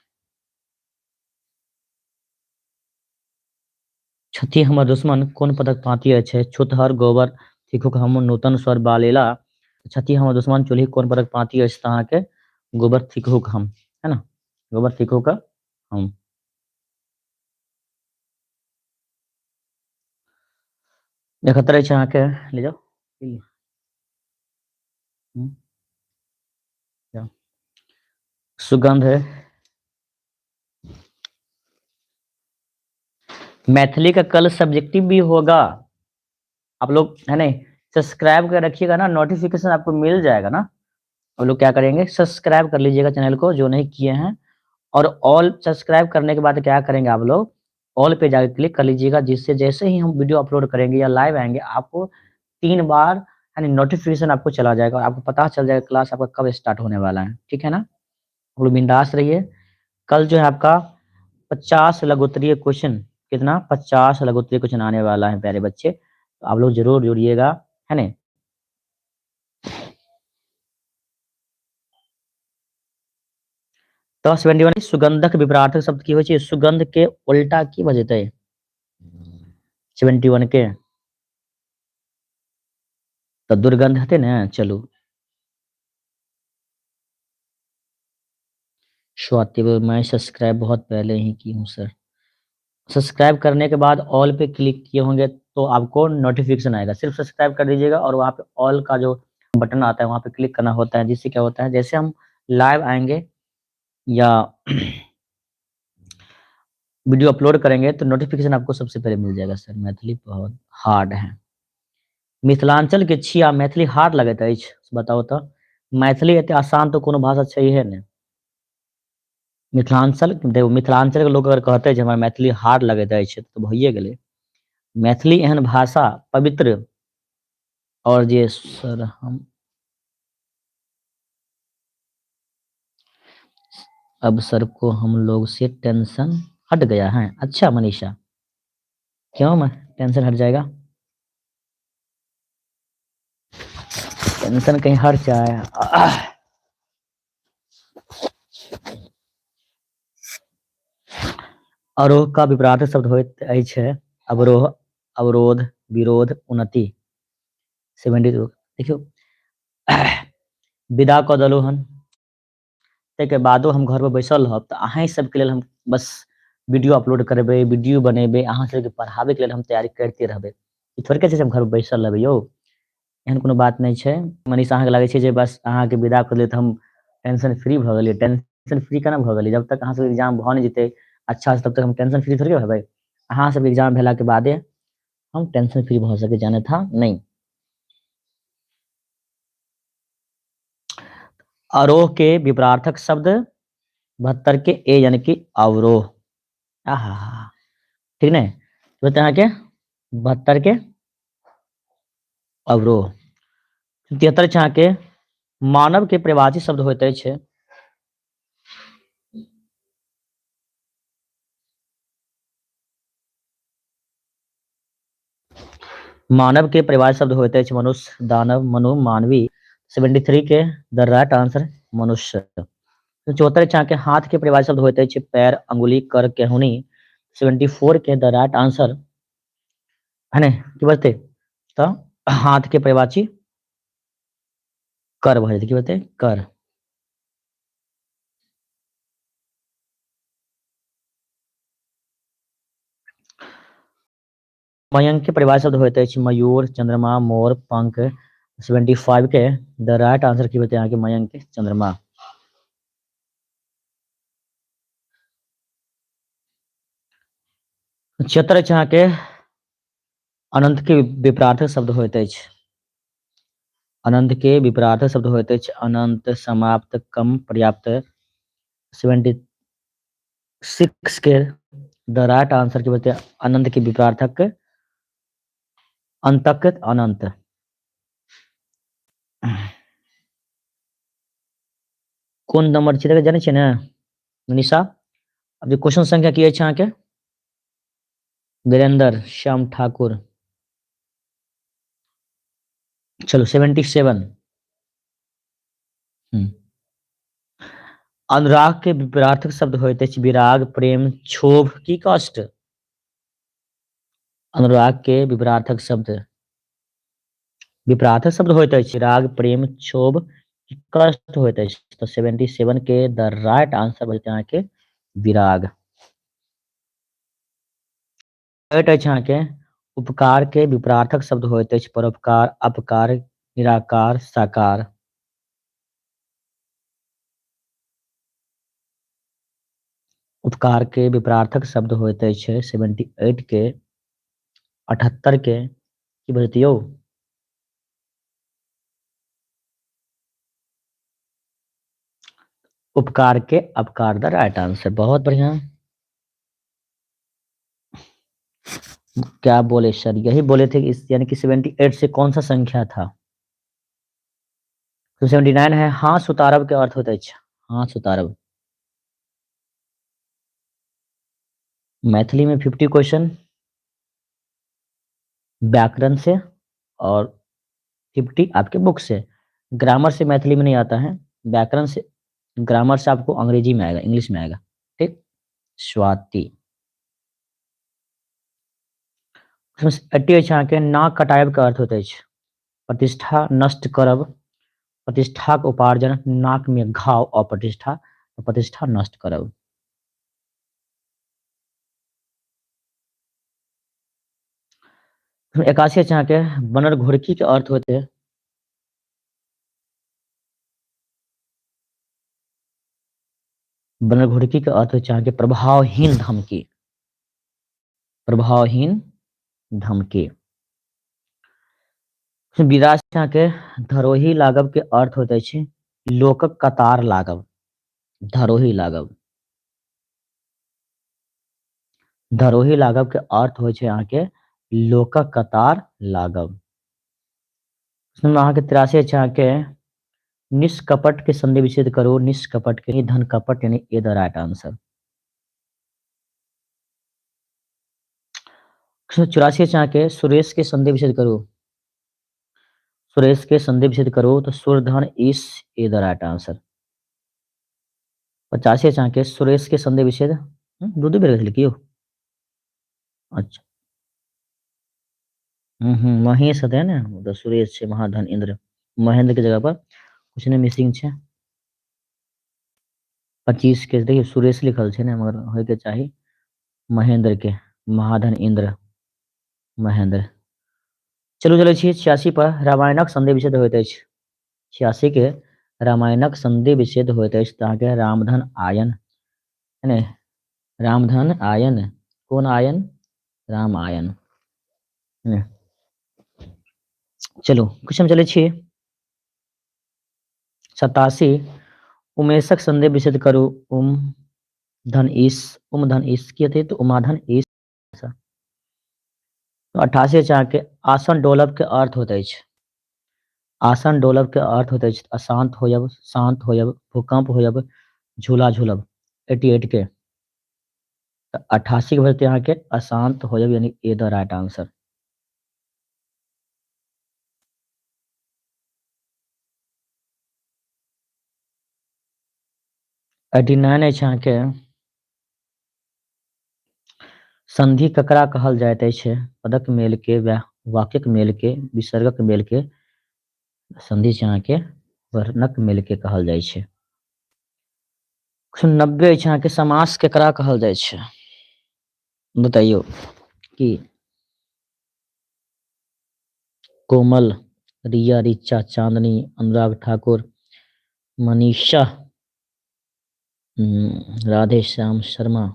Speaker 1: छथी हमर दुश्मन कौन पदक पाती अछि? छुतहर, गोबर थिकुक हम, नूतन स्वर, बालेला। छथी हमर दुश्मन चुलही कौन पदक पाती अछि अहाँ के गोबर थिकुक हम, है ना, गोबर थिकुक हम। 71 अहाँ के ले जाओ। सुगंध है मैथिली का कल सब्जेक्टिव भी होगा, आप लोग है नहीं सब्सक्राइब कर रखिएगा ना, नोटिफिकेशन आपको मिल जाएगा ना। आप लोग क्या करेंगे, सब्सक्राइब कर लीजिएगा चैनल को जो नहीं किए हैं, और ऑल सब्सक्राइब करने के बाद क्या करेंगे आप लोग ऑल पे जाकर क्लिक कर लीजिएगा, जिससे जैसे ही हम वीडियो अपलोड करेंगे या लाइव आएंगे आपको 3 बार यानी नोटिफिकेशन आपको चला जाएगा और आपको पता चल जाएगा क्लास आपका कब स्टार्ट होने वाला है। ठीक है ना, आप लोग बिंदास रहिए। कल जो है आपका 50 लघुत्तरीय क्वेश्चन, कितना 50 लघुत्तरीय क्वेश्चन आने वाला है प्यारे बच्चे, तो आप लोग जरूर जुड़िएगा, है ना। तो 71 सुगंधक विपरार्थक शब्द की होइ छै? सुगंध के उल्टा की भऽ जेतै? 71 के तो दुर्गंध हेतै ने। चलू स्वाति, मैं सब्सक्राइब बहुत पहले ही की हूँ सर। सब्सक्राइब करने के बाद ऑल पे क्लिक किए होंगे तो आपको नोटिफिकेशन आएगा, सिर्फ सब्सक्राइब कर दीजिएगा और वहाँ पे ऑल का जो बटन आता है वहाँ पे क्लिक करना होता है, जिससे क्या होता है जैसे हम लाइव आएंगे या वीडियो अपलोड करेंगे तो नोटिफिकेशन आपको सबसे पहले मिल जाएगा। सर मैथिली बहुत हार्ड है, मिथिलांचल के छिया मैथिली हार्ड लगैत अछि? बताओ तो, मैथिली एते आसान तो कोनो भाषा छैहे ने। मिथिलांचल देखो, मिथिलांचल के लोग अगर कहते जे हमरा मैथिली हार्ड लगैत अछि तो भइए गेलै। मैथिली एहन भाषा पवित्र और जे सर हम अब सर को हम लोग से टेंशन हट गया है। अच्छा मनीषा, क्यों मैं टेंशन हट जाएगा? टेंशन कहीं हट जाए। आरोह का विपरीत शब्द होइत अछि? अवरोह, अवरोध, विरोध, उन्नति। 72 देखियो विदा क देलहुँ हन। ताहिके बादो हम घर पर बैसल रहब तऽ अहाँ सबके लेल हम बस वीडियो अपलोड करबै, वीडियो बनेबै, अहाँ सबके पढ़ाबैके लेल हम तैयारी करिते रहबै। ई थोड़के छै जे हम घर पर बैसल रहबै यौ, एहन कोनो बात नहि छै। मनीष अहाँके लागै छै जे बस अहाँके विदा कऽ देलियै तऽ हम टेंशन फ्री भऽ गेलियै। टेंशन फ्री केना भऽ गेलियै? जब तक अहाँ सबके एग्जाम भऽ नहि जेतै अच्छासँ तब तक हम टेंशन फ्री थोड़े हेबै। अहाँ सबके एग्जाम भेलाके बादे हम टेंशन फ्री भऽ सकै छी, अन्यथा नहीं। आरोह के विपरार्थक शब्द 72 के ए यानी कि अवरोह। आहा, ठीक ने? तो बताए के 72 के अवरोह। 73 छाँ के मानव के प्रवाची शब्द होइत अछि। मानव के प्रवाची शब्द होइत अछि मनुष्य, दानव, मनु, मानवी। 73 के द राइट आंसर मनुष्य। 74 छाँ के हाथ के प्रवाची शब्द होइत अछि पैर, अंगुली, कर, केहूनी। 74 के द राइट आंसर है ने की बचतै? तऽ हाथ के प्रवाची कर भऽ जेतै, की बचतै? कर। मयंक के परिवार शब्द होते अछि मयूर, चंद्रमा, मोर, पंख। 75 के द राइट आंसर की बचतै? यहाँ के मयंक के चंद्रमा। क्षेत्र अछि अहाँके अनंत के विपरार्थक शब्द होइत अछि। अनंत के विपरार्थक शब्द होइत अछि अनंत, समाप्त, कम, पर्याप्त। 76 के द राइट आंसर की बचतै? अनंत के विपरार्थक अंतक, अनंत। कोन नंबर छै जानै छियै ने निशा? अब जे क्वेश्चन संख्या की अछि अहाँके? वीरेंद्र श्याम ठाकुर। चलो 77। अनुराग के विपरार्थक शब्द होइत अछि विराग, प्रेम, क्षोभ की कष्ट। अनुराग के विपरार्थक शब्द होइत अछि राग, प्रेम, क्षोभ, कष्ट होइत अछि। तो 77 के द राइट आंसर बचतै अहाँके विराग। अछि अहाँके उपकार के विपरार्थक शब्द होइत अछि परोपकार, अपकार, निराकार, साकार। उपकार के विपरार्थक शब्द होइत अछि 78 के 78 के की बजतै यौ? उपकार के अपकार द राइट आंसर। बहुत बढ़िया। क्या बोले सर? यही बोले थे कि यानी कि 78 से कौन सा संख्या था? तो 79 है हाँ सुतारब के अर्थ होता है। हाँ सुतारब। मैथिली में 50 क्वेश्चन व्याकरण से और 50 आपके बुक से। ग्रामर से मैथिली में नहीं आता है, व्याकरण से, ग्रामर से आपको अंग्रेजी में आएगा, इंग्लिश में आएगा। ठीक। स्वाति। 80 अहाँ के नाक कटायब के अर्थ होते अछि प्रतिष्ठा नष्ट करब, प्रतिष्ठाक उपार्जन, नाक में घाव और प्रतिष्ठा, प्रतिष्ठा नष्ट करब। फिर 81 अहाँ के बनर घुड़की के अर्थ होते हैं बनर घुड़की के अर्थ होते हैं प्रभावहीन धमकी, प्रभावहीन धमकी। विराज के धरोही लागब के अर्थ होते छै लोकक कतार लागब, धरोही लागब। धरोही लागब के अर्थ होइ छै अहाँके लोकक कतार लागब। अहाँ के 83 छै अहाँके निष्कपट के संधि विच्छेद करो, निष्कपट के धन कपट यानी ए द राइट आंसर। 84 छै अहाँके सुरेश के संधि विच्छेद करो, सुरेश के संधि विच्छेद करो तो सुरधन इस ए द राइट आंसर। 85 अहाँ के सुरेश के संधि विच्छेद दो दो बेर लिखियो। अच्छा महेश है ना, तो सुरेश से महाधन इंद्र, महेंद्र की जगह पर कुछ ने मिसिंग छे 25 के देखिए सुरेश लिखल छे ने मगर होय के चाही महेंद्र के महाधन इंद्र महेंद्र। चलू चलै छी 86 पर रामायणक संधि विच्छेद होइत अछि। 86 के रामायणक संधि विच्छेद होइत अछि तऽ अहाँके रामधन आयन है ने रामधन आयन कोन आयन राम आयन है ने। चलू क्वेश्चन चलै छी 87 उमेशक संधि विच्छेद करू धन ईश की अथी तो उमाधन ईश। 88 के आसन डोलब के अर्थ होइत अछि। आसन डोलब के अर्थ होइत अछि अशांत होयब शांत होयब भूकंप होयब झूला झूलब 88 के 88 के भेटते यहाँ के अशांत होयब यानी A the right answer. Eighty nine अछि अहाँके संधि ककरा कहल जाइत अछि पदक मेल के वाक्यक मेल के विसर्गक मेल के संधि छै अहाँके वर्णक मेल के कहल जाइ छै। 90 अछि अहाँके समास केकरा कहल जाइ छै बताइयो कि कोमल रिया रिचा चांदनी अनुराग ठाकुर मनीषा राधे श्याम शर्मा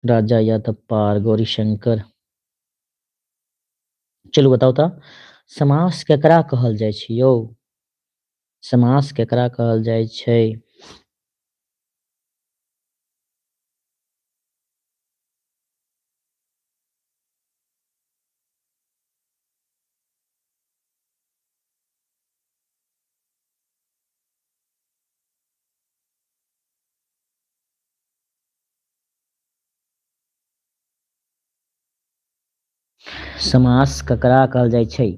Speaker 1: राजा यादव पार गौरी शंकर। चलू बताउ तऽ समास केकरा कहल जाइ छै यौ समास केकरा कहल जाइ छै। समास ककरा कहल जाइ छै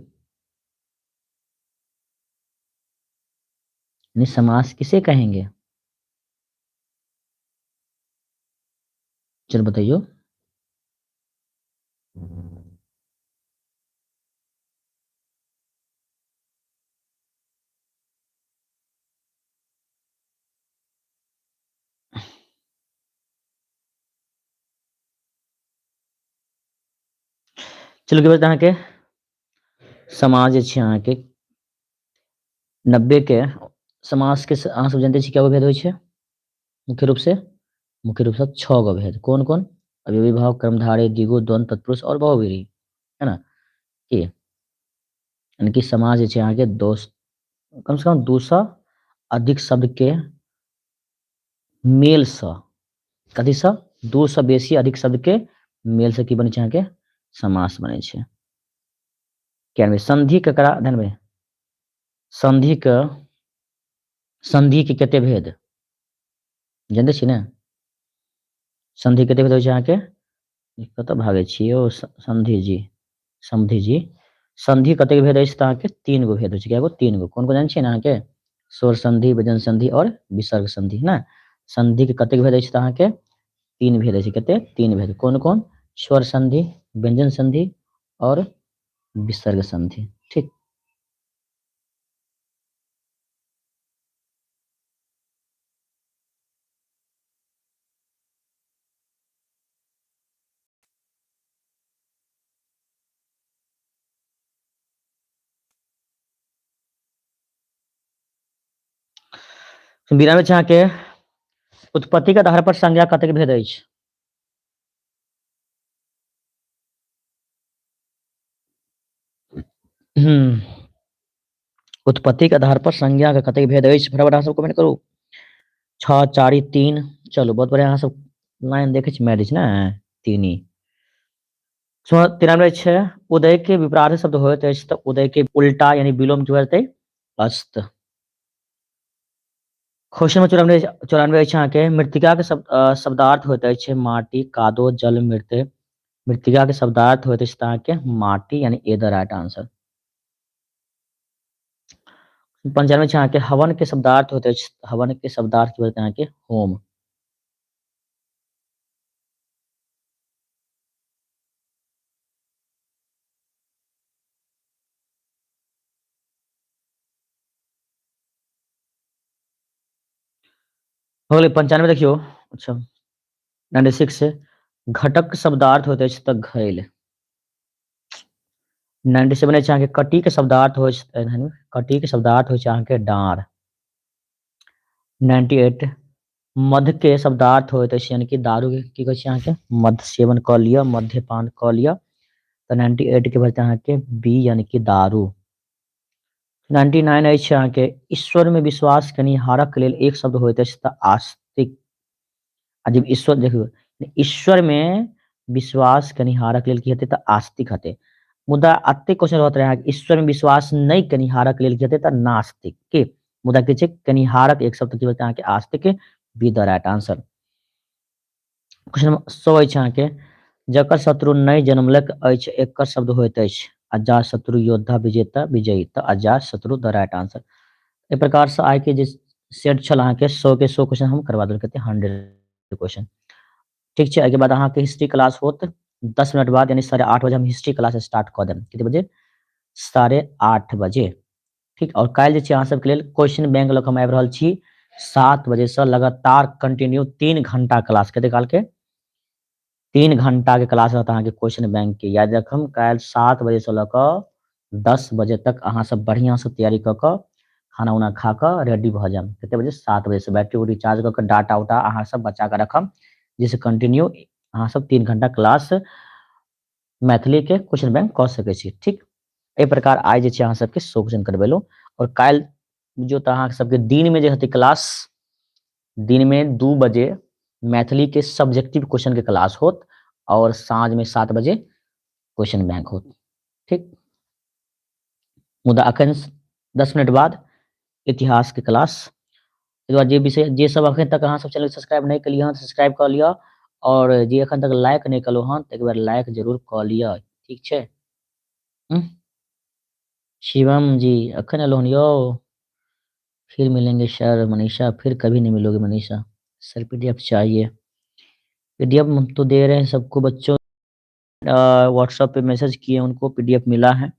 Speaker 1: समास किसे कहेंगे चलो बताइयो। चलू के अहाँके समाज जे छै अहाँके 90 के समास के अहाँ सब जानते छी क्या भेद होइ छै मुख्य रूप से 6 गो भेद कौन कौन अव्ययी भाव कर्मधारय द्विगु द्वंद्व तत्पुरुष और बहुव्रीहि है ना कि यानी कि समाज जे छै अहाँके कम से कम 200 अधिक शब्द के मेल सँ कथी सँ 200 बेसी अधिक शब्द के मेल से की बनै छै अहाँके समास बनै छै। क्या संधि ककरा ध्यान में संधि के कते भेद जानते छी ने संधि कते भेद होइ छै अहाँके कतऽ भागै छी यौ समधी जी संधि कते भेद अछि तऽ अहाँके 3 गो भेद होइ छै कएगो 3 गो कोन कोन जानै छियै ने अहाँके स्वर संधि व्यंजन संधि और विसर्ग संधि ना संधि के कते भेद अछि तऽ अहाँके 3 भेद अछि कते 3 भेद कोन कोन स्वर संधि व्यंजन संधि और विसर्ग संधि ठीक। बिरानवे छै अहाँके उत्पत्ति के आधार पर संज्ञा कतेक भेद अछि उत्पत्ति के आधार पर संज्ञा के कतेक भेद अछि फटाफट अहाँ सब कमेंट करू 6 4 3 चलो बहुत बढ़िया अहाँ सब लाइन देखे छी मैरिज ना 3 ही 93 छै उदय के विपरीत शब्द होइत अछि तऽ उदय के उल्टा यानी विलोम जो हेतै अस्त। क्वेश्चन 94 अछि अहाँके मृत्तिका के शब्दार्थ होइत अछि माटी कादो जल मृत्तिका के शब्दार्थ होइत अछि अहाँके माटी यानी ए द राइट आंसर। 95 छै अहाँके हवन के शब्दार्थ होइत अछि हवन के शब्दार्थ होइत अहाँके होम। हो गेलै 95 देखियो। अच्छा 96 से घटक शब्दार्थ होइत अछि तऽ घैल। 97 अछि अहाँके कटी के शब्दार्थ होइ छै, कटी के शब्दार्थ होइ छै अहाँके डाँड़। 98 मध के शब्दार्थ होइत अछि यानी कि दारू के की कहै छै अहाँके मध सेवन कऽ लिअ, मद्यपान कऽ लिअ। तऽ 98 के बचतै अहाँके बी यानी कि दारू। 99 अछि अहाँके ईश्वर में विश्वास कनिहारक लेल एक शब्द होइत अछि तऽ आस्तिक। आ जब ईश्वर देखियौ, ईश्वर में विश्वास कनिहारक लेल की हेतै तऽ आस्तिक हेतै। मुदा एते क्वेश्चन रहत रहे कि ईश्वर में विश्वास नहीं कनिहारक लेल की हेतै तऽ नास्तिक के। मुदा की छै कनिहारक एक शब्द की होतै अहाँके आस्तिक B the right answer. Question number 100 अछि अहाँके जकर शत्रु नहीं जन्मलक अछि एकर शब्द होइत अछि अजात शत्रु योद्धा विजेता विजयी। तऽ अजात शत्रु द राइट आंसर। इस प्रकार से आय के जे सेट छल अहाँके 100 के 100 क्वेश्चन हम करवा देल करते 100 क्वेश्चन। ठीक है, एके बाद अहाँ के हिस्ट्री क्लास होत 10 मिनट बाद यानी 8:30 बजे हम हिस्ट्री क्लास स्टार्ट कर देम। कितने बजे? 8:30 बजे। ठीक, और काल्हि जे छै अहाँ सबके लेल क्वेश्चन बैंक लऽ कऽ हम आबि रहल छी 7 बजे से लगातार कंटिन्यू 3 घंटा क्लास। कते काल के? 3 घंटा के क्लास रहता अहाँके क्वेश्चन बैंक के। याद रखम काल्हि 7 बजे से लऽ कऽ 10 बजे तक अहाँ सब बढ़िया से तैयारी कऽ कऽ खाना उना खा कऽ रेडी भऽ जायब। कते बजे? 7 बजे से। बैटरी उटरी चार्ज कऽ कऽ डाटा उटा अहाँ सब बचा कऽ रखम, जिससे कंटिन्यू अहाँ सब 3 घंटा क्लास मैथिली के क्वेश्चन बैंक कऽ सकै छी। ठीक, एहि प्रकार आइ जे छै अहाँ सबके 100 क्वेश्चन करबेलहुँ। और काल्हि जो तऽ अहाँ सबके दिन में जे हेतै क्लास, दिन में 2 बजे मैथिली के सब्जेक्टिव क्वेश्चन के क्लास होत और साँझ में 7 बजे क्वेश्चन बैंक होत। ठीक, मुदा अखन 10 मिनट बाद इतिहास के क्लास। ताहि दुआरे जे विषय जे सब अखन तक अहाँ सब चैनल सब्सक्राइब नहीं केलियै हँ सब्सक्राइब कऽ लिअ, और जे एखन तक लाइक नहीं केलहुँ हँ तऽ एक बार लाइक जरूर कऽ लिअ। ठीक छै? शिवम जी अखन एलहुँ हन यौ? फिर मिलेंगे सर मनीषा, फिर कभी नहीं मिलोगे मनीषा। सर पीडीएफ चाहिए। पीडीएफ हम तो दे रहे हैं सबको, बच्चों व्हाट्सएप पे मैसेज किए उनको पीडीएफ मिला है,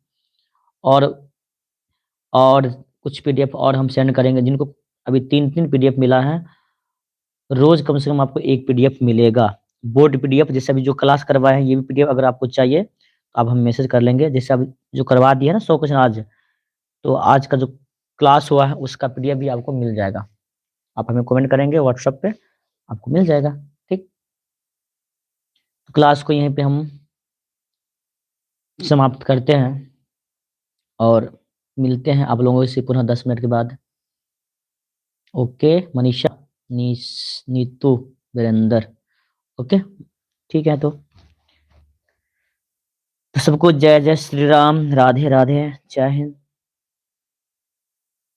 Speaker 1: और कुछ पीडीएफ और हम सेंड करेंगे जिनको अभी 3-3 पीडीएफ मिला है। रोज कम से कम आपको एक पीडीएफ मिलेगा। बोर्ड पीडीएफ जैसे अभी जो क्लास करवाए हैं ये भी पीडीएफ अगर आपको चाहिए तो अब हम मैसेज कर लेंगे। जैसे अब जो करवा दिया ना 100 क्वेश्चन आज, तो आज का जो क्लास हुआ है उसका पीडीएफ भी आपको मिल जाएगा। आप हमें कमेंट करेंगे व्हाट्सएप पे, आपको मिल जाएगा। ठीक, क्लास को यहीं पे हम समाप्त करते हैं और मिलते हैं आप लोगों से पुनः 10 मिनट के बाद। ओके मनीषा, नीतू, वीरेंद्र, ओके ठीक है। तो सबको जय जय श्री राम, राधे राधे, जय हिंद।